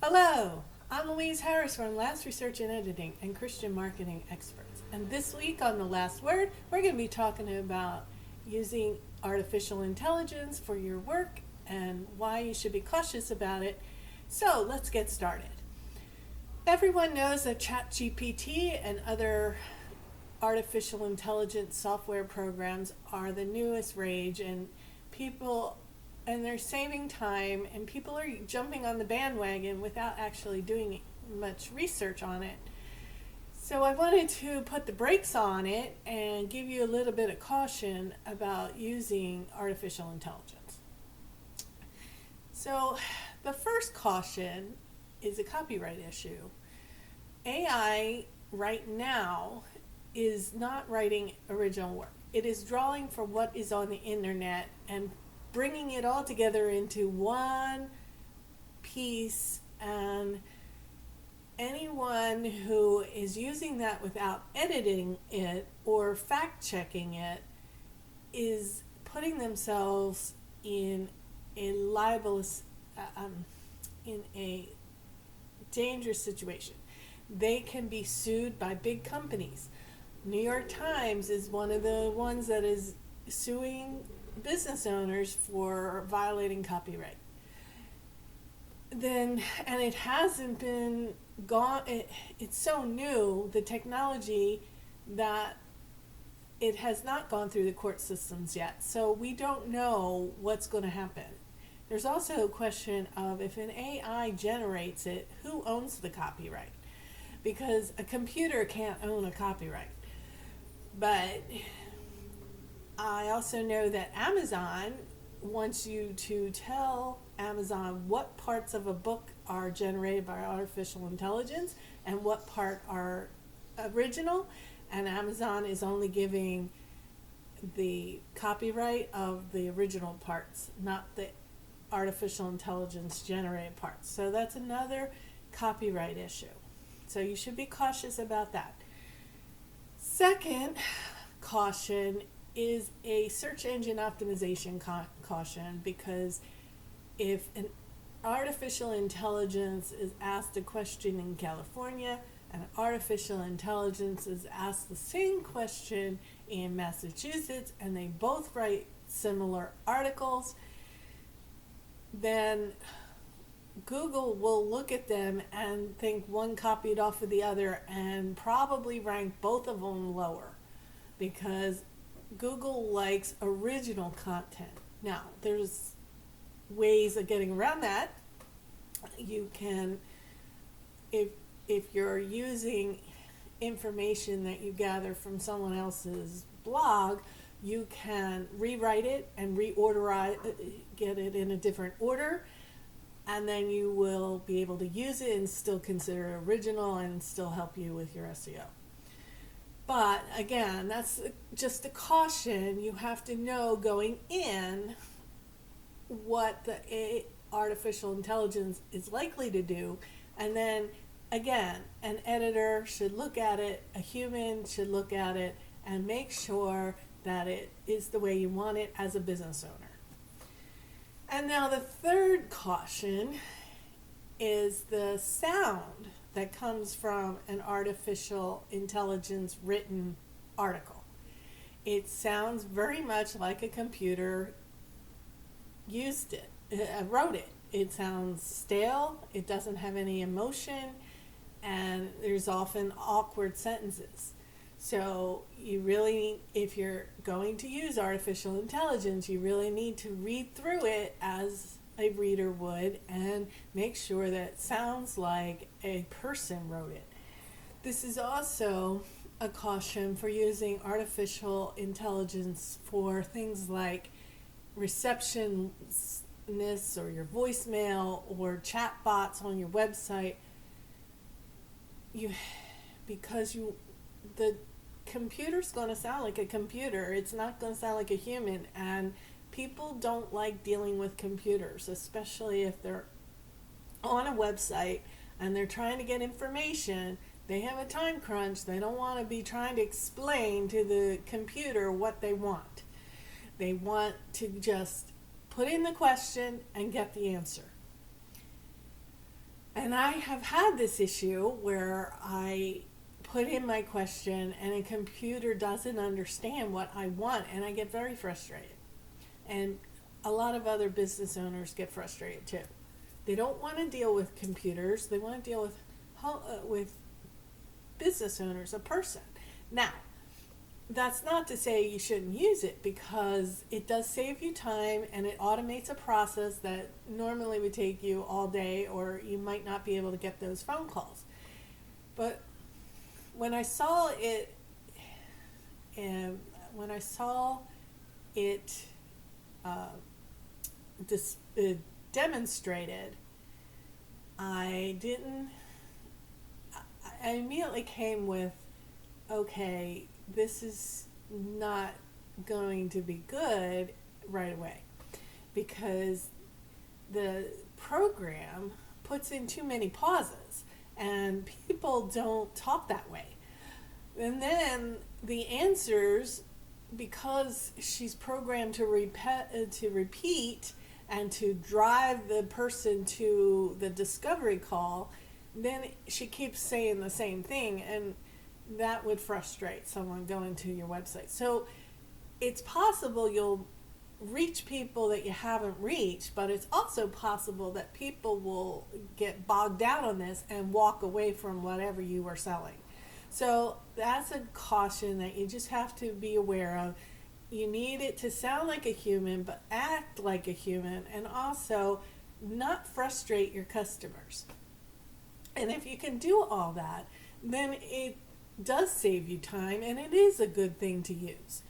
Hello, I'm Louise Harris from Last Research and Editing and Christian Marketing Experts. And this week on The Last Word, we're going to be talking about using artificial intelligence for your work and why you should be cautious about it. So let's get started. Everyone knows that ChatGPT and other artificial intelligence software programs are the newest rage, and they're saving time, and people are jumping on the bandwagon without actually doing much research on it. So I wanted to put the brakes on it and give you a little bit of caution about using artificial intelligence. So the first caution is a copyright issue. AI right now is not writing original work. It is drawing from what is on the internet and bringing it all together into one piece, and anyone who is using that without editing it or fact checking it is putting themselves in a libelous, in a dangerous situation. They can be sued by big companies. New York Times is one of the ones that is suing business owners for violating copyright. And it hasn't been gone, it's so new, the technology, that it has not gone through the court systems yet. So we don't know what's going to happen. There's also a question of, if an AI generates it, who owns the copyright? Because a computer can't own a copyright. But I also know that Amazon wants you to tell Amazon what parts of a book are generated by artificial intelligence and what part are original, and Amazon is only giving the copyright of the original parts, not the artificial intelligence generated parts. So that's another copyright issue. So you should be cautious about that. Second caution is a search engine optimization caution, because if an artificial intelligence is asked a question in California and artificial intelligence is asked the same question in Massachusetts, and they both write similar articles, then Google will look at them and think one copied off of the other and probably rank both of them lower, because Google likes original content. Now, there's ways of getting around that. You can, if you're using information that you gather from someone else's blog, you can rewrite it and get it in a different order, and then you will be able to use it and still consider it original and still help you with your SEO. But again, that's just a caution. You have to know going in what the artificial intelligence is likely to do. And then again, an editor should look at it, a human should look at it and make sure that it is the way you want it as a business owner. And now the third caution is the sound that comes from an artificial intelligence written article. It sounds very much like a computer wrote it. It sounds stale, it doesn't have any emotion, and there's often awkward sentences. So you really, if you're going to use artificial intelligence, you really need to read through it as a reader would and make sure that it sounds like a person wrote it. This is also a caution for using artificial intelligence for things like receptionists or your voicemail or chat bots on your website. The computer's going to sound like a computer. It's not going to sound like a human, and people don't like dealing with computers, especially if they're on a website and they're trying to get information. They have a time crunch. They don't want to be trying to explain to the computer what they want. They want to just put in the question and get the answer. And I have had this issue where I put in my question and a computer doesn't understand what I want, and I get very frustrated. And a lot of other business owners get frustrated too. They don't want to deal with computers. They want to deal with business owners, a person. Now, that's not to say you shouldn't use it, because it does save you time and it automates a process that normally would take you all day, or you might not be able to get those phone calls. But when I saw it, and when I saw it demonstrated, I immediately came with, okay, this is not going to be good right away, because the program puts in too many pauses and people don't talk that way. And then the answers, because she's programmed to repeat and to drive the person to the discovery call, then she keeps saying the same thing, and that would frustrate someone going to your website. So it's possible you'll reach people that you haven't reached, but it's also possible that people will get bogged down on this and walk away from whatever you were selling. So that's a caution that you just have to be aware of. You need it to sound like a human, but act like a human, and also not frustrate your customers. And if you can do all that, then it does save you time, and it is a good thing to use.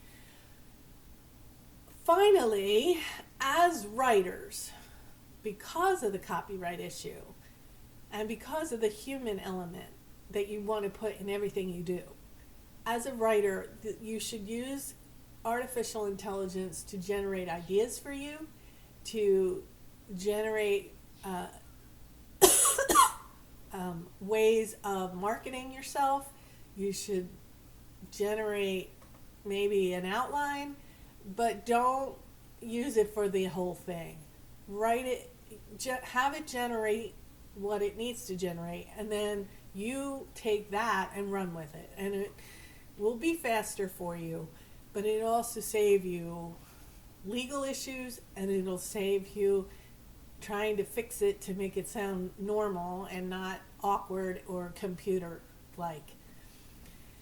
Finally, as writers, because of the copyright issue and because of the human element that you want to put in everything you do, as a writer, you should use artificial intelligence to generate ideas for you, to generate ways of marketing yourself. You should generate maybe an outline, but don't use it for the whole thing. Write it, have it generate what it needs to generate, and then you take that and run with it. And it will be faster for you, but it'll also save you legal issues, and it'll save you trying to fix it to make it sound normal and not awkward or computer-like.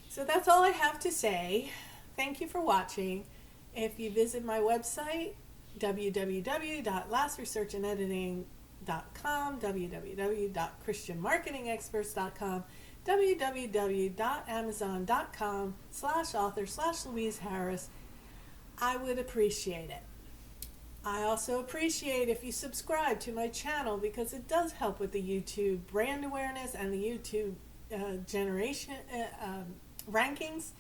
So that's all I have to say. Thank you for watching. If you visit my website, www.lastresearchandediting.com, www.christianmarketingexperts.com, www.amazon.com/author/Louise Harris, I would appreciate it. I also appreciate if you subscribe to my channel, because it does help with the YouTube brand awareness and the YouTube generation rankings.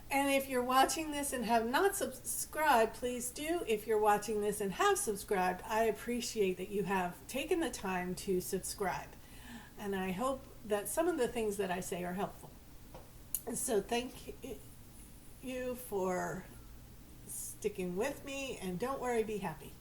And if you're watching this and have not subscribed, please do. If you're watching this and have subscribed, I appreciate that you have taken the time to subscribe. And I hope that some of the things that I say are helpful. So thank you for sticking with me, and don't worry, be happy.